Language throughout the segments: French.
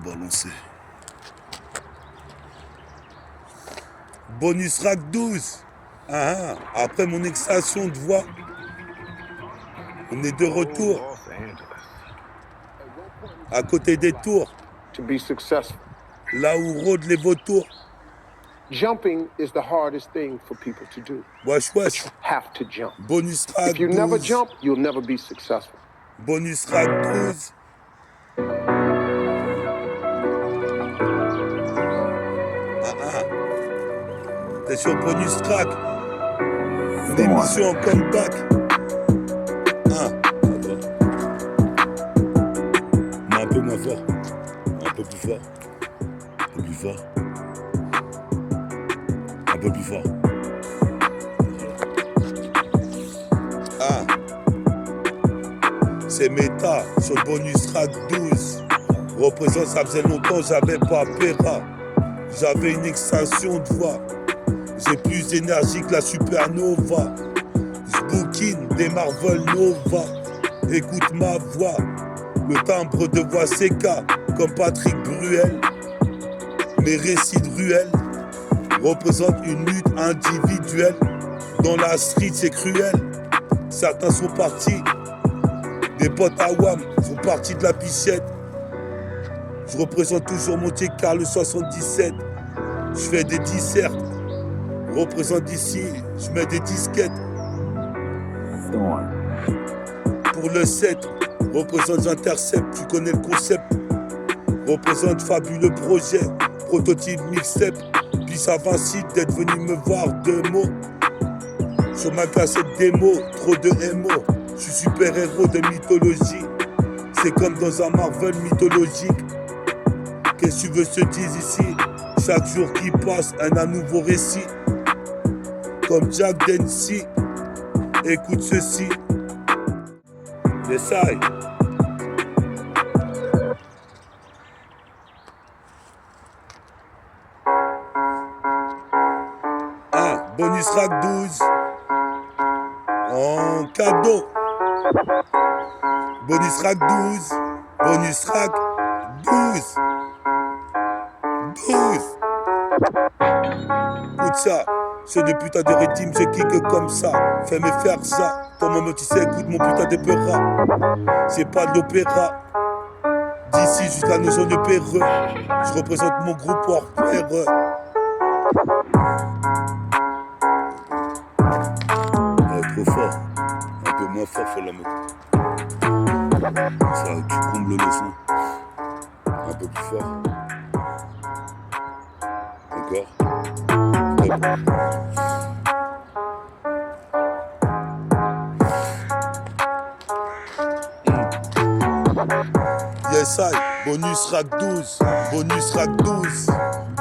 balancer. Bonus rack 12. Après mon extraction de voix, on est de retour à côté des tours, là où rôdent les vautours. Jumping is the hardest thing for people to do. Wesh, But you have to jump. Bonus rack 12. If you never jump, you'll never be successful. Bonus rack 12. T'es sur bonus track. Une émission en comeback. Mais un peu moins fort. Un peu plus fort. Un peu plus fort. Un peu plus fort. C'est méta sur le bonus track 12. Représente, ça faisait longtemps, j'avais pas Péra. J'avais une extraction de voix. J'ai plus d'énergie que la supernova. J'bouquine des Marvel Nova. Écoute ma voix. Le timbre de voix s'écarte comme Patrick Bruel. Mes récits de ruelle représentent une lutte individuelle. Dans la street c'est cruel. Certains sont partis. Des potes à Wam sont partis de la pichette. Je représente toujours Monte Carlo 77. Je fais des dissertes. Représente d'ici, je mets des disquettes. Pour le 7, représente j'intercepte, tu connais le concept. Représente fabuleux projet, prototype mixtape. Puis ça v'incite d'être venu me voir deux mots. Sur ma cassette démo, trop de MO. Je suis super héros de mythologie. C'est comme dans un Marvel mythologique. Qu'est-ce que tu veux se dire ici? Chaque jour qui passe, un nouveau récit. Comme Jack Dempsey, écoute ceci. Essaye. Bonus rack 12. En cadeau. Bonus rack 12. Bonus rack 12. 12. Écoute ça. C'est des putains de rythmes, je kick comme ça. Fais-moi faire ça. Toi, maman, tu sais, écoute mon putain d'opéra. C'est pas de l'opéra. D'ici jusqu'à nos zones de Péreux. Je représente mon groupe hors Péreux. Trop fort. Un peu moins fort, faut la mettre. Ça, tu combles le son. Un peu plus fort. Encore. Yes, I. Bonus rack 12. Bonus rack 12.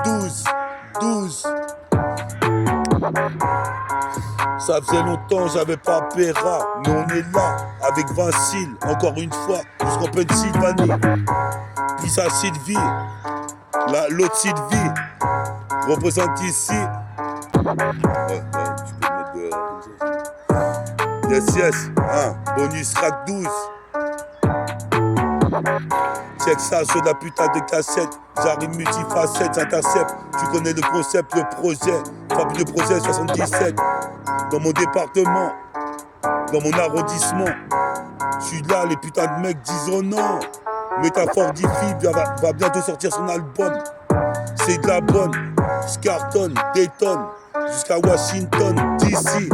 12. 12. Ça faisait longtemps, j'avais pas Péra. Mais on est là, avec Vincile. Encore une fois, jusqu'en Pennsylvanie. Puis ça, Sylvie. L'autre Sylvie. Représente ici. Tu peux mettre de comme ça. Yes. Bonus rack 12. Check ça sur la putain de cassette. J'arrive multifacette, j'intercepte. Tu connais le concept, le projet. Fabuleux projet 77. Dans mon département, dans mon arrondissement. Je suis là, les putains de mecs disent oh non. Métaphore difficile va bientôt sortir son album. C'est de la bonne. Scarton, Dayton, jusqu'à Washington, DC.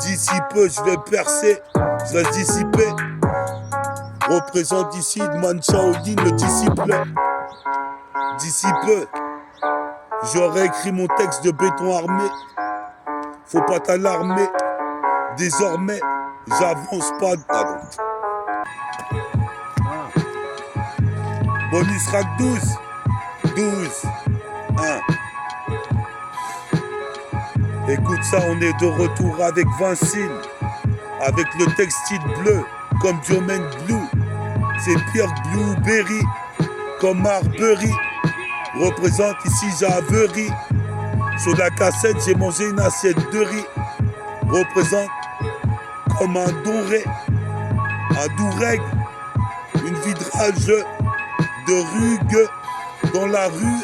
D'ici peu, je vais percer, je reste dissipé. Représente ici Man Shaolin, le disciple. D'ici peu, j'aurais écrit mon texte de béton armé. Faut pas t'alarmer. Désormais, j'avance pas. Bonus rack 12. 12. Écoute ça, on est de retour avec Vincile. Avec le textile bleu, comme Diomène Blue. C'est Pierre Blueberry, comme Marbury. Représente ici Javery. Sur la cassette, j'ai mangé une assiette de riz. Représente comme un doré, un doureg, une vidrage de rugues. dans la rue.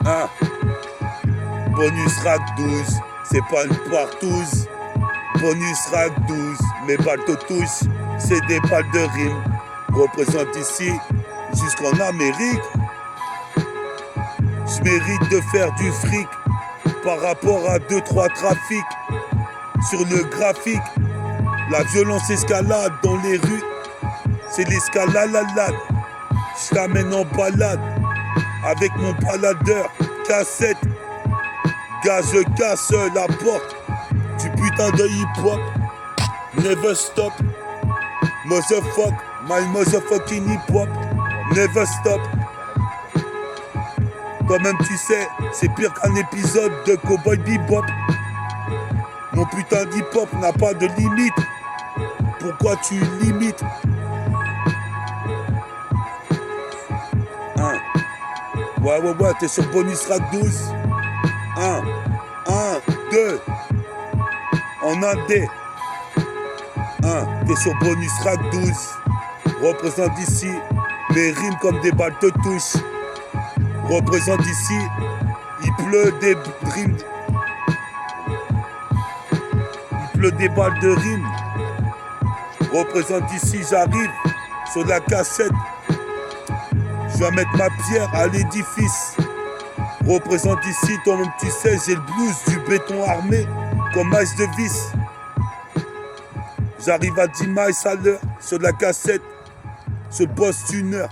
Ah. Bonus rack 12, c'est pas une partouze. Bonus rack 12, mes balles te touchent, c'est des balles de rime. Représente ici jusqu'en Amérique. Je mérite de faire du fric par rapport à 2-3 trafics. Sur le graphique, la violence escalade dans les rues. C'est l'escaladade. Je t'amène en balade avec mon baladeur. Cassette, gars, je casse la porte du putain de hip-hop. Never stop, motherfuck, my motherfucking hip-hop. Never stop. Toi-même tu sais, c'est pire qu'un épisode de Cowboy Bebop. Mon putain d'hip-hop n'a pas de limite. Pourquoi tu limites? Ouais, t'es sur bonus rack 12. 1, 2. En indé. 1, t'es sur bonus rack 12. Représente ici mes rimes comme des balles te touchent. Représente ici, il pleut des rimes. Il pleut des balles de rimes. Représente ici, j'arrive sur la cassette. Je vais mettre ma pierre à l'édifice. Représente ici, toi-même tu sais, j'ai le blues du béton armé comme ice de vis. J'arrive à 10 miles à l'heure sur la cassette. Ce boss tuner.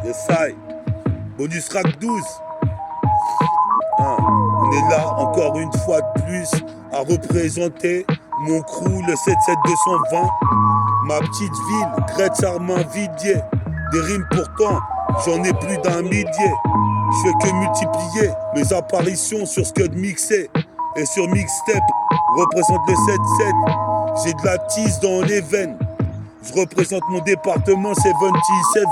Yes, I. Bonus rack 12. On est là encore une fois de plus à représenter mon crew, le 77220. Ma petite ville, Grèce-Armand-Vidier. Des rimes pourtant, j'en ai plus d'un millier. Je fais que multiplier mes apparitions sur Scud Mixé et sur Mixtape. Représente le 77. J'ai de la tease dans les veines. Je représente mon département 77.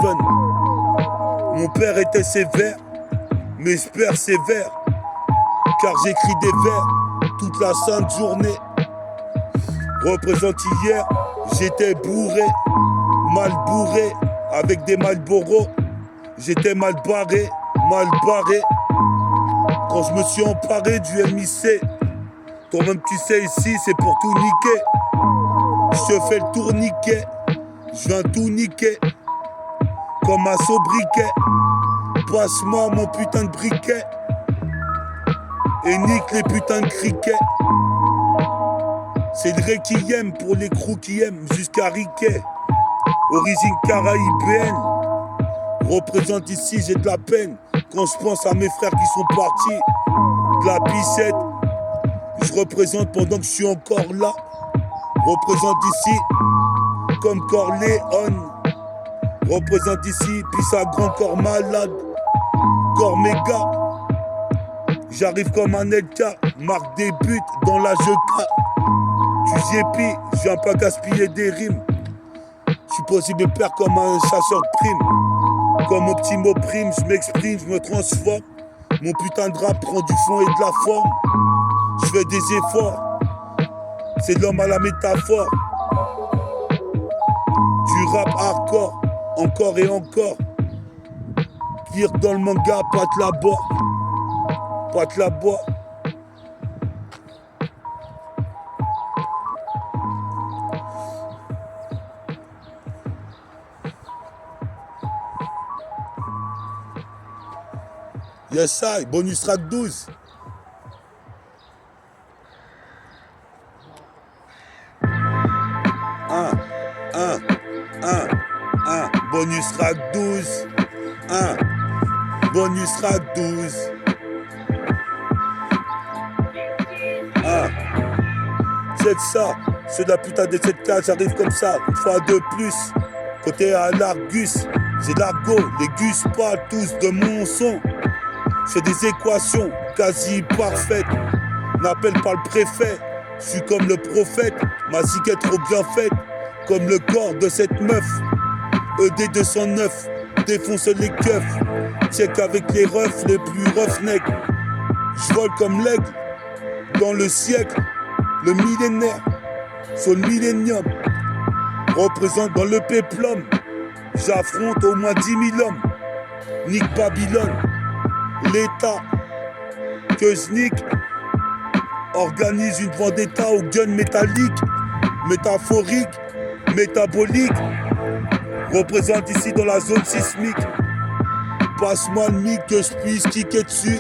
Mon père était sévère, mes pères sévères. Car j'écris des vers toute la sainte journée. Représente hier, j'étais bourré, mal bourré, avec des Malboro. J'étais mal barré. Quand je me suis emparé du MIC, toi-même tu sais ici c'est pour tout niquer. Je te fais le tourniquet, je viens tout niquer. Comme un sobriquet, passe-moi mon putain de briquet. Et nique les putains de criquets. C'est le requiem pour les crews qui aiment jusqu'à Riquet. Origine caraïbéenne. Représente ici, j'ai de la peine quand je pense à mes frères qui sont partis. De la pissette. Je représente pendant que je suis encore là. Représente ici comme Corléone. Représente ici, puis ça grand corps malade. Corps méga. J'arrive comme un LK, marque des buts dans la jeca. Tu zépis, je viens pas gaspiller des rimes. Je suis possible de perdre comme un chasseur de primes. Comme Optimo Prime, je m'exprime, je me transforme. Mon putain de rap prend du fond et de la forme. Je fais des efforts, c'est l'homme à la métaphore. Du rap hardcore, encore et encore. Pire dans le manga, pas de la boire. Pas de la boire. Yes, I, bonus rack 12. Bonus rack 12. Bonus rack 12. C'est ça, c'est la putain de cette case, j'arrive comme ça, une fois de plus. Côté à l'Argus, j'ai l'argot, les gus parlent tous de mon son. C'est des équations quasi parfaites. N'appelle pas le préfet, je suis comme le prophète. Ma ziguette trop bien faite, comme le corps de cette meuf. ED 209, défonce les keufs. Check avec les refs les plus roughnecks. Je vole comme l'aigle dans le siècle. le millénaire, sur le millénium, représente dans le péplum. J'affronte au moins 10 000 hommes. Nique Babylone, l'État que je nique organise une vendetta au gun métallique, métaphorique, métabolique. Représente ici dans la zone sismique. Passe-moi le mic que je puisse kicker dessus,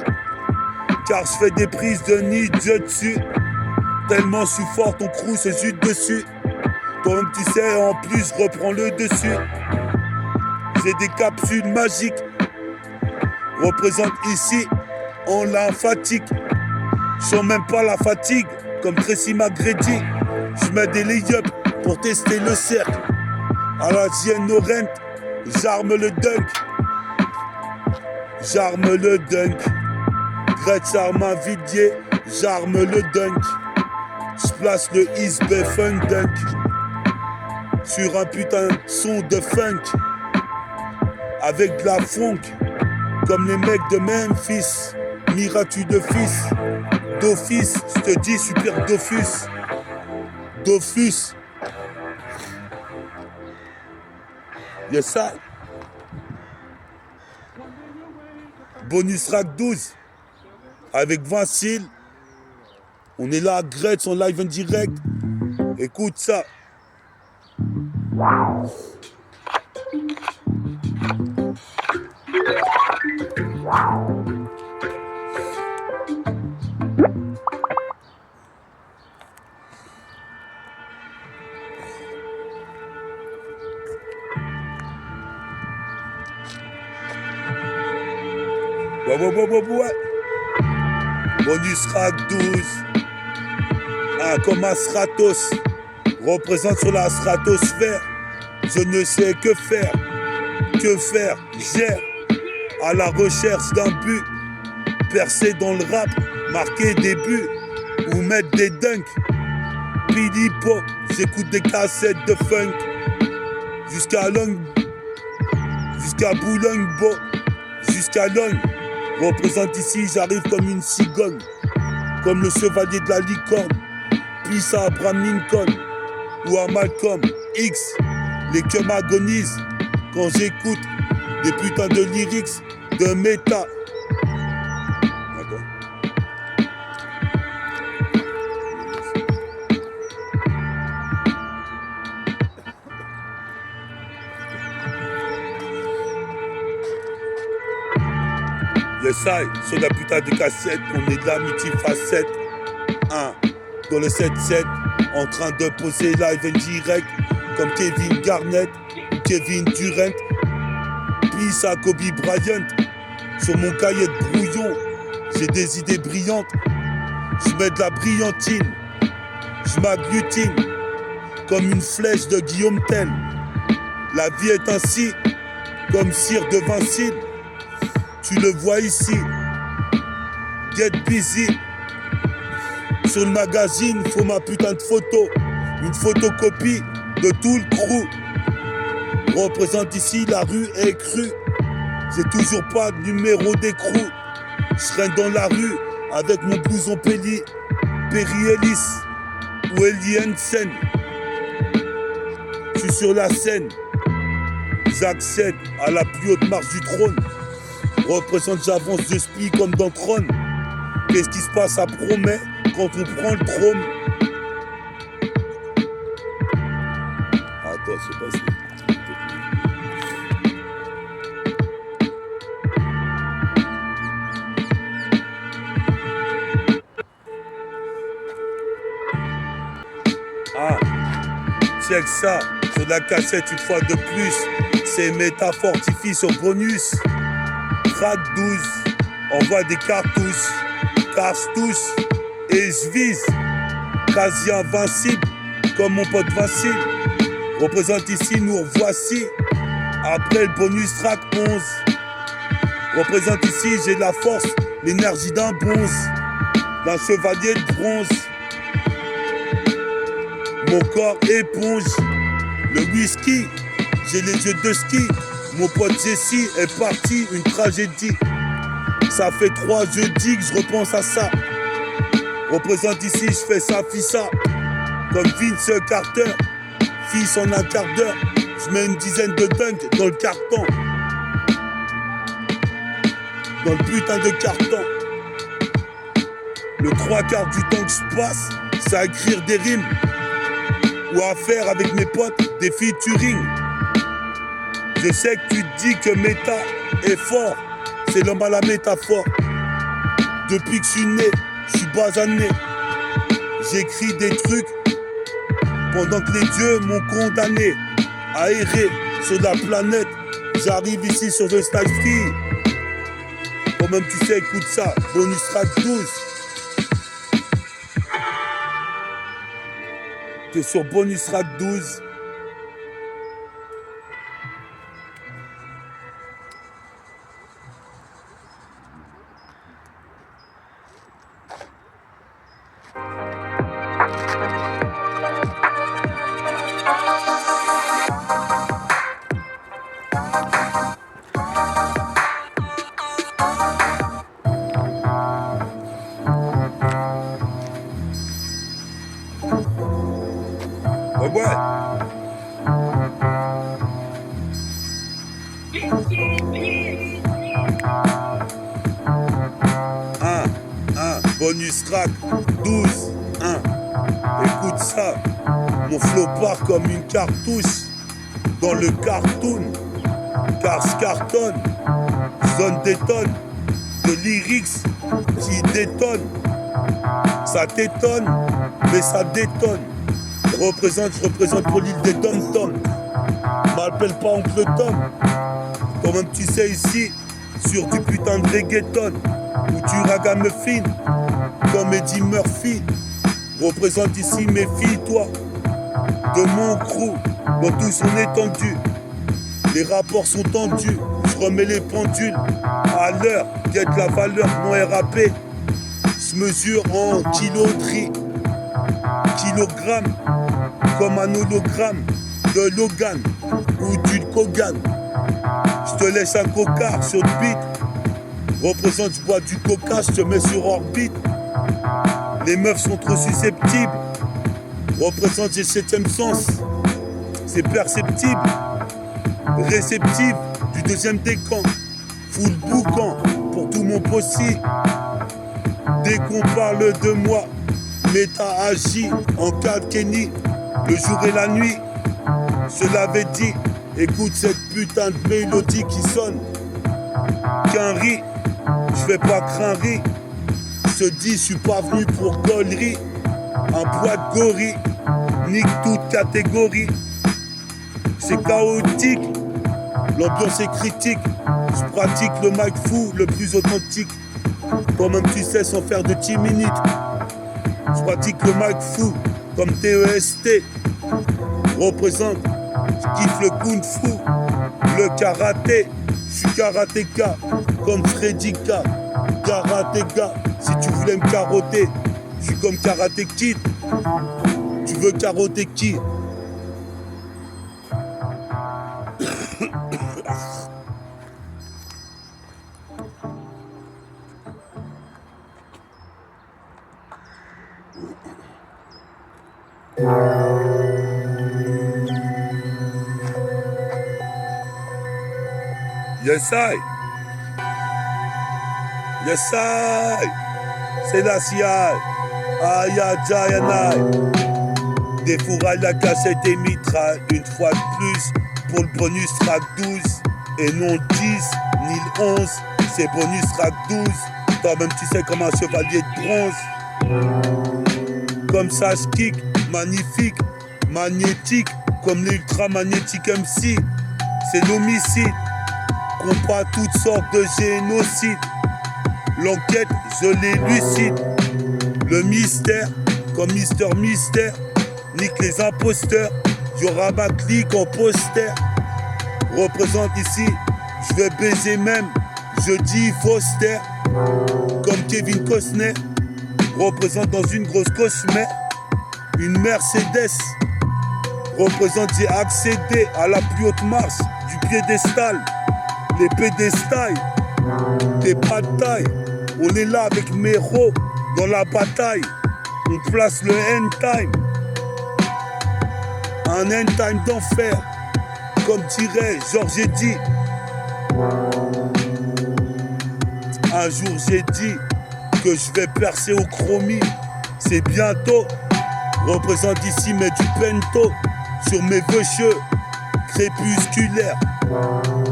car je fais des prises de nid Dieu dessus. Tellement je suis fort, ton crew se jute dessus. Toi-même tu sais, en plus reprends le dessus. J'ai des capsules magiques. Représente ici en lymphatique. Je sens même pas la fatigue, comme Tracy McGrady. Je mets des lay-ups pour tester le cercle. À la Gien Orent, j'arme le dunk. J'arme le dunk. Gretsch arme un vidier, j'arme le dunk. J'place le East Bay Funk Dunk sur un putain de son de funk. Avec de la funk, comme les mecs de Memphis. Miras-tu de fils, d'office, je te dis super Dofus. Dofus. Yes, ça. Bonus track 12. Avec Vincile. On est là à Gretsch en live en direct. Écoute ça. Ouais. Bonus rack 12. Comme un Stratos. Représente sur la stratosphère. Je ne sais que faire. Que faire? Gère. À la recherche d'un but. Percer dans le rap. Marquer des buts. Ou mettre des dunks. Pilipo. J'écoute des cassettes de funk. Jusqu'à Boulogne-Beau. Jusqu'à Logne. Représente ici, j'arrive comme une cigogne. Comme le chevalier de la licorne. Puis à Abraham Lincoln. Ou à Malcolm X. Les que m'agonisent quand j'écoute des putains de lyrics de méta. Yes, I, sur la putain de cassette, on est de la multifacette. 1. Dans le 7-7, en train de poser live en direct, comme Kevin Garnett ou Kevin Durant. Peace à Kobe Bryant. Sur mon cahier de brouillon, j'ai des idées brillantes. Je mets de la brillantine, je m'agglutine comme une flèche de Guillaume Tell. La vie est ainsi, comme Cire de Vincile. Tu le vois ici, get busy. Sur le magazine, faut ma putain de photo. Une photocopie de tout le crew. Représente ici la rue est crue. J'ai toujours pas de numéro d'écrou. Je traîne dans la rue avec mon blouson Perry Ellis ou Ellie Hansen. Je suis sur la scène. J'accède à la plus haute marche du trône. Représente, j'avance de spi comme dans Tron. Qu'est-ce qui se passe à Promet quand on prend le trône? Attends, c'est pas ça. Ah, check ça. Sur la cassette une fois de plus. C'est métafortifie sur bonus. Track 12, envoie des cartouches, cartouches, et je vise, quasi invincible, comme mon pote Vincile. Représente ici, nous revoici, après le bonus track 11. Représente ici, j'ai la force, l'énergie d'un bronze, d'un chevalier de bronze. Mon corps éponge, le whisky, j'ai les yeux de ski. Mon pote Jesse est parti, une tragédie. Ça fait 3 jeudis que je repense à ça. Représente ici, je fais ça, fissa. Comme Vince Carter. Fils en un quart d'heure. Je mets une dizaine de dunks dans le carton. Dans le putain de carton. Le 3/4 du temps que je passe, c'est à écrire des rimes. Ou à faire avec mes potes des featuring. Je sais que tu te dis que méta est fort. C'est l'homme à la métaphore. Depuis que je suis né, je suis basané. J'écris des trucs pendant que les dieux m'ont condamné à errer sur la planète. J'arrive ici sur le Stage Free. Toi-même tu sais, écoute ça. Bonus track 12. T'es sur Bonus track 12. Ouais. Bonus track 12. Écoute ça. Mon flow part comme une cartouche dans le cartoon. Car je cartonne. Je donne des tonnes de lyrics qui détonnent. Ça t'étonne, mais ça détonne. Je représente pour l'île des Dom-Tom. M'appelle pas oncle Tom. Toi-même tu sais ici, sur du putain de reggaeton, où tu ragamuffin, comme Eddie Murphy. Représente ici, méfie-toi de mon crew, dans tout son étendue. Les rapports sont tendus, je remets les pendules à l'heure, guette la valeur, mon RAP. Je mesure en kiloterie, kilogrammes, comme un hologramme de Logan ou d'une Kogan. Je te laisse un cocard sur le beat. Représente, je bois du coca, je te mets sur orbite. Les meufs sont trop susceptibles. Représente, j'ai 7ème sens. C'est perceptible. Réceptive du 2e décan. Full boucan pour tout mon possi. Dès qu'on parle de moi, méta agit en cas de Kenny. Le jour et la nuit, je l'avais dit. Écoute cette putain de mélodie qui sonne. Qu'un riz, je fais pas craindre. Je te dis, je suis pas venu pour gollerie. Un poids de gorille, nique toute catégorie. C'est chaotique, l'ambiance est critique. Je pratique le mic fou, le plus authentique. Toi-même tu sais, sans faire de 10 minutes. Je pratique le mic fou, comme TEST. Représente, je kiffe le kung fu, le karaté. Je suis karatéka, comme Freddyka. Karatéka, si tu voulais me carotter, je suis comme Karate Kid. Tu veux carotter qui? Yes, I. Yes, I. C'est la CIA. Aya Jayanai. Des fourres à la cassette et mitraille. Une fois de plus pour le bonus track 12. Et non 10 ni le 11. C'est bonus track 12. Toi-même tu sais comme un chevalier de bronze. Comme ça je kick. Magnifique. Magnétique. Comme l'ultra magnétique MC. C'est l'homicide. Combat toutes sortes de génocides. L'enquête, je l'élucide. Le mystère, comme Mister Mystère, nique les imposteurs. Y'aura ma clique en poster. Représente ici, je vais baiser même. Je dis Foster, comme Kevin Costner. Représente dans une grosse cosmère, une Mercedes. Représente, j'ai accédé à la plus haute marche du piédestal. Les pédestals, t'es pas de taille. On est là avec Méro dans la bataille. On place le end time. Un end time d'enfer. Comme dirait Georges Eddy. Un jour j'ai dit que je vais percer au chromie. C'est bientôt. Représente ici mais du pento. Sur mes vœux crépusculaires.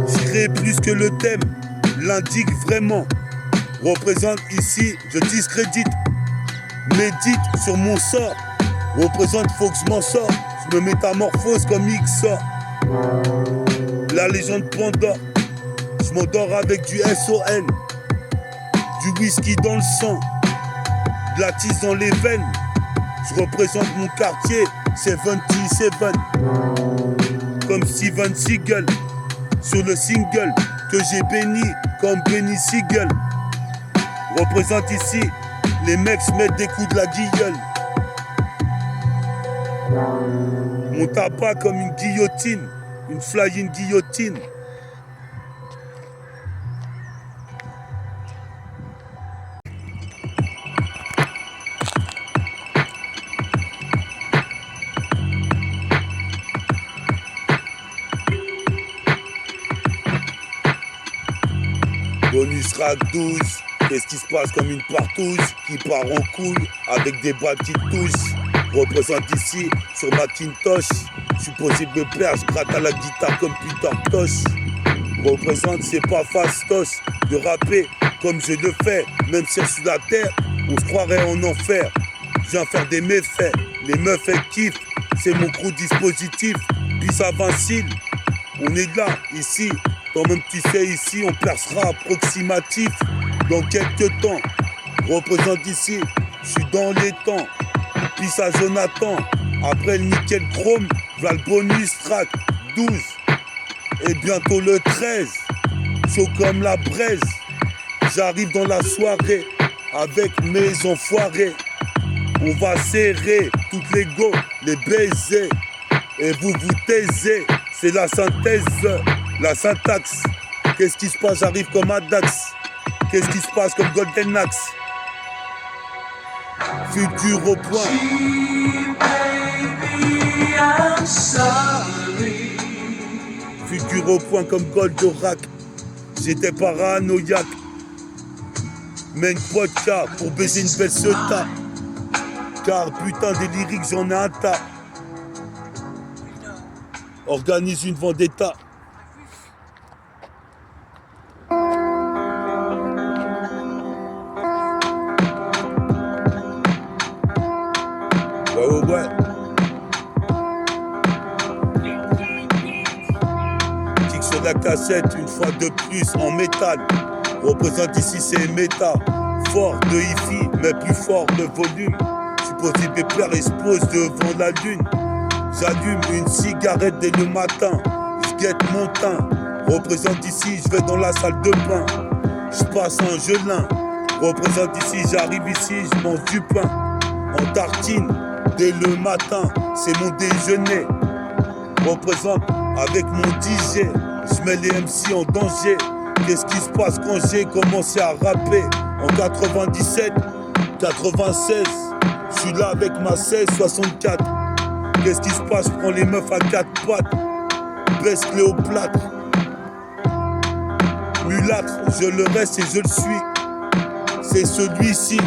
Je crée plus que le thème l'indique vraiment. Représente ici, je discrédite. Médite sur mon sort. Représente, faut que je m'en sorte. Je me métamorphose comme XA. La légende Pandore. Je m'endors avec du SON. Du whisky dans le sang. De la tisse dans les veines. Je représente mon quartier 77. Comme Steven Seagal. Sur le single que j'ai béni comme Benny Siegel. Représente ici, les mecs se mettent des coups de la guilleule. Mon tabac comme une guillotine, une flying guillotine. Bonus rack 12, qu'est-ce qui se passe comme une partouze qui part en couille avec des bras qui touchent. Représente ici sur Macintosh, je suis possible de plaire, je gratte à la guitare comme Peter Tosh. Représente, c'est pas fastos de rapper comme je le fais, même si sur la terre, on se croirait en enfer. Je viens faire des méfaits, les meufs elles kiffent, c'est mon gros dispositif, puis ça vacille. On est là, ici. Toi-même tu sais ici on percera approximatif dans quelques temps. Représente ici, je suis dans les temps. Puis ça Jonathan, après le nickel chrome, voilà le bonus track 12. Et bientôt le 13, chaud comme la braise. J'arrive dans la soirée avec mes enfoirés. On va serrer toutes les go, les baiser. Et vous vous taisez, c'est la synthèse. La syntaxe, qu'est-ce qui se passe? J'arrive comme Adax. Qu'est-ce qui se passe comme Golden Axe? Futur au point. Futur au point comme Goldorak. J'étais paranoïaque. Mais une vodka pour baiser une belle seta. Car putain des lyriques j'en ai un tas. Organise une vendetta. Ouais. Kick sur la cassette une fois de plus en métal. Représente ici c'est méta. Fort de hi-fi mais plus fort de volume. Je suis possible de plaire expose devant la lune. J'allume une cigarette dès le matin. Je guette mon teint. Représente ici je vais dans la salle de bain. Je passe un gelin. Représente ici j'arrive ici je mange du pain en tartine. Dès le matin, c'est mon déjeuner. Représente avec mon DJ. Je mets les MC en danger. Qu'est-ce qui se passe quand j'ai commencé à rapper? En 97, 96. Je suis là avec ma 16, 64. Qu'est-ce qui se passe? Je prends les meufs à 4 pattes. Baisse Cléopâtre. Mulâtre, je le reste et je le suis. C'est celui-ci.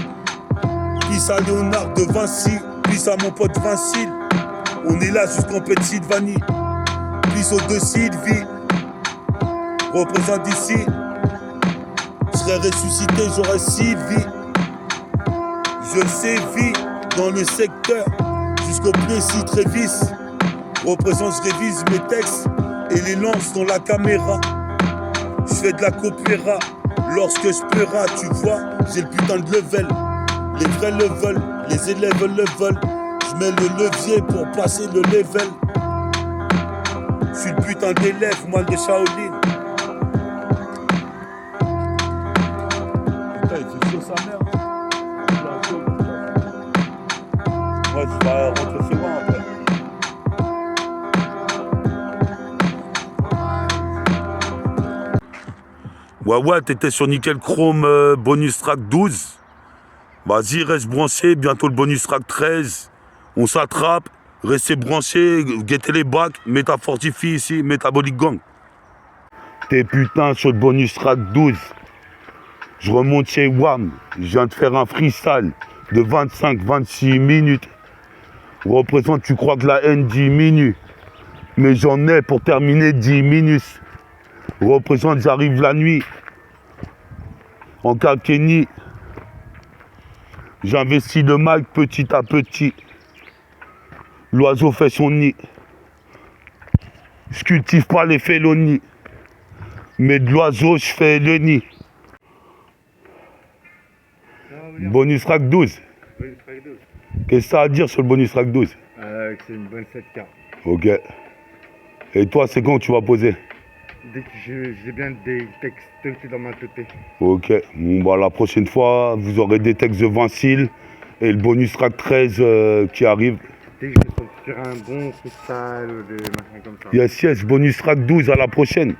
Peace à Léonard de Vinci. Peace à mon pote Vincile. On est là jusqu'en Pennsylvanie. Peace aux deux Sylvie. Représente ici. Je serais ressuscité, j'aurais 6 vies. Je sévis dans le secteur jusqu'au Plessis Trévis. Représente, je révise mes textes et les lance dans la caméra. Je fais de la copéra. Lorsque je paiera, tu vois, j'ai le putain de level. Les vrais le veulent, les élèves le veulent. Je mets le levier pour passer le level. Je suis le putain d'élève, moi de Shaolin. Putain, il fait chaud sa mère. Ouais, tu vas rentrer chez moi après. Ouais, t'étais sur Nickel Chrome bonus track 12. Vas-y, reste branché, bientôt le bonus track 13. On s'attrape, restez branchés, guettez les bacs, métafortifie ici, Metabolic Gang. T'es putain sur le bonus track 12. Je remonte chez WAM, je viens de faire un freestyle de 25-26 minutes. Représente, tu crois que la haine diminue, mais j'en ai pour terminer 10 minutes. Représente, j'arrive la nuit, en Kalkeni. J'investis le mic petit à petit. L'oiseau fait son nid. Je cultive pas les félonies, mais de l'oiseau, je fais le nid. Bonus track 12. Bonus track 12. Qu'est-ce que ça a à dire sur le bonus track 12? Que c'est une bonne 7K. Ok. Et toi, c'est quand tu vas poser? Dès que j'ai bien des textes dans ma tête. Ok. Bon, bah, la prochaine fois, vous aurez des textes de Vincile et le bonus track 13 qui arrive. Dès que je me sens sur un bon freestyle ou des machins comme ça. Yes, bonus track 12, à la prochaine.